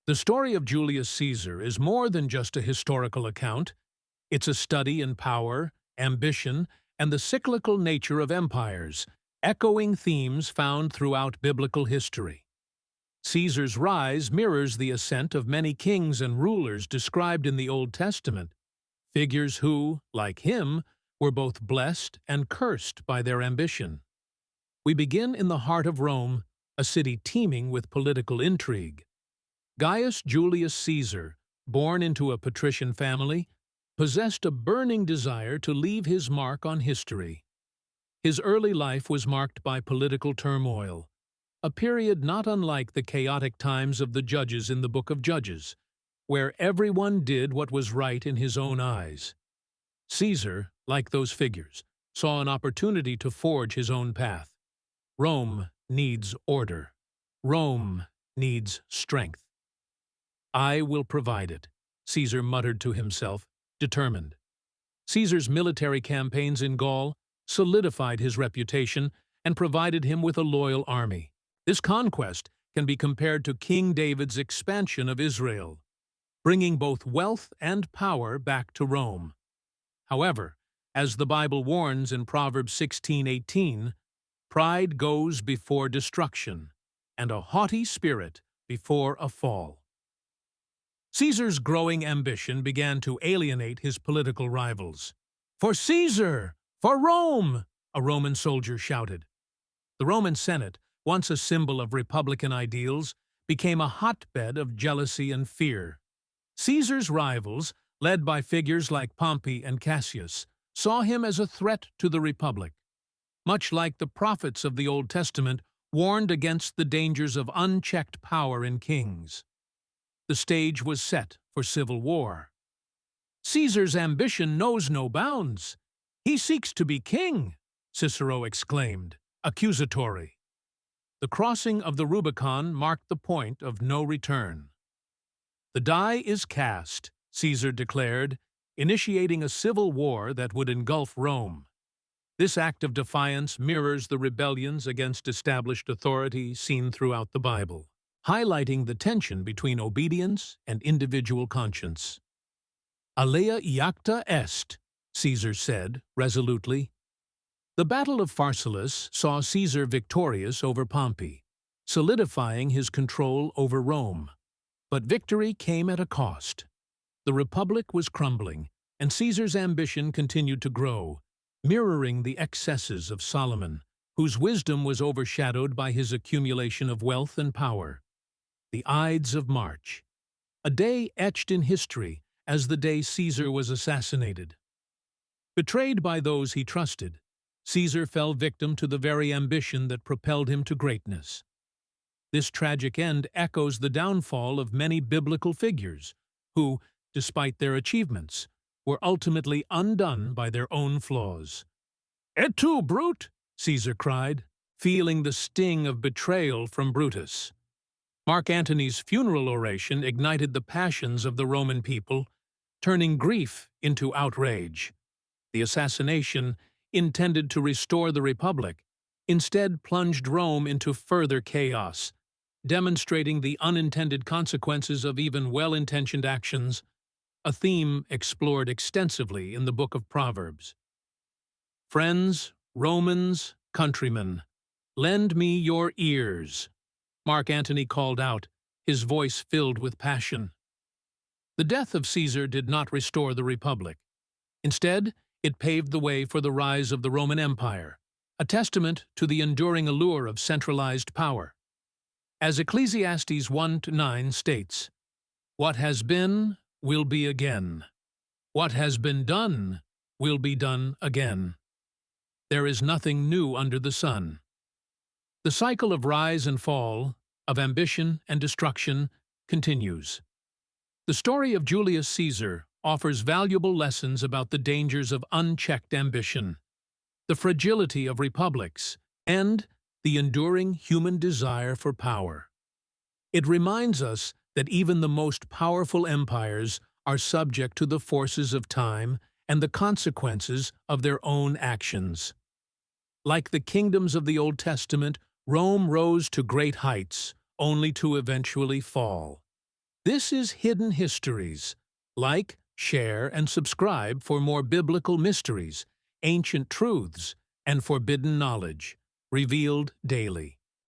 The story of Julius Caesar is more than just a historical account. It's a study in power, ambition, and the cyclical nature of empires, echoing themes found throughout biblical history. Caesar's rise mirrors the ascent of many kings and rulers described in the Old Testament, figures who, like him, were both blessed and cursed by their ambition. We begin in the heart of Rome, a city teeming with political intrigue. Gaius Julius Caesar, born into a patrician family, possessed a burning desire to leave his mark on history. His early life was marked by political turmoil, a period not unlike the chaotic times of the judges in the Book of Judges, where everyone did what was right in his own eyes. Caesar, like those figures, saw an opportunity to forge his own path. Rome needs order. Rome needs strength. "I will provide it," Caesar muttered to himself, determined. Caesar's military campaigns in Gaul solidified his reputation and provided him with a loyal army. This conquest can be compared to King David's expansion of Israel, bringing both wealth and power back to Rome. However, as the Bible warns in Proverbs 16:18, pride goes before destruction, and a haughty spirit before a fall. Caesar's growing ambition began to alienate his political rivals. "For Caesar! For Rome!" a Roman soldier shouted. The Roman Senate, once a symbol of republican ideals, became a hotbed of jealousy and fear. Caesar's rivals, led by figures like Pompey and Cassius, saw him as a threat to the republic. Much like the prophets of the Old Testament warned against the dangers of unchecked power in kings. The stage was set for civil war. "Caesar's ambition knows no bounds. He seeks to be king," Cicero exclaimed, accusatory. The crossing of the Rubicon marked the point of no return. "The die is cast," Caesar declared, initiating a civil war that would engulf Rome. This act of defiance mirrors the rebellions against established authority seen throughout the Bible, highlighting the tension between obedience and individual conscience. "Alea iacta est," Caesar said resolutely. The Battle of Pharsalus saw Caesar victorious over Pompey, solidifying his control over Rome. But victory came at a cost. The Republic was crumbling, and Caesar's ambition continued to grow, mirroring the excesses of Solomon, whose wisdom was overshadowed by his accumulation of wealth and power. The Ides of March, a day etched in history as the day Caesar was assassinated. Betrayed by those he trusted, Caesar fell victim to the very ambition that propelled him to greatness. This tragic end echoes the downfall of many biblical figures who, despite their achievements, were ultimately undone by their own flaws. "Et tu, Brute!" Caesar cried, feeling the sting of betrayal from Brutus. Mark Antony's funeral oration ignited the passions of the Roman people, turning grief into outrage. The assassination, intended to restore the Republic, instead plunged Rome into further chaos, demonstrating the unintended consequences of even well-intentioned actions, a theme explored extensively in the Book of Proverbs. "Friends, Romans, countrymen, lend me your ears," Mark Antony called out, his voice filled with passion. The death of Caesar did not restore the Republic. Instead, it paved the way for the rise of the Roman Empire, a testament to the enduring allure of centralized power. As Ecclesiastes 1:9 states, "What has been will be again. What has been done will be done again. There is nothing new under the sun." The cycle of rise and fall, of ambition and destruction, continues. The story of Julius Caesar offers valuable lessons about the dangers of unchecked ambition, the fragility of republics, and the enduring human desire for power. It reminds us that even the most powerful empires are subject to the forces of time and the consequences of their own actions. Like the kingdoms of the Old Testament, Rome rose to great heights, only to eventually fall. This is Hidden Histories. Like, share, and subscribe for more biblical mysteries, ancient truths, and forbidden knowledge, revealed daily.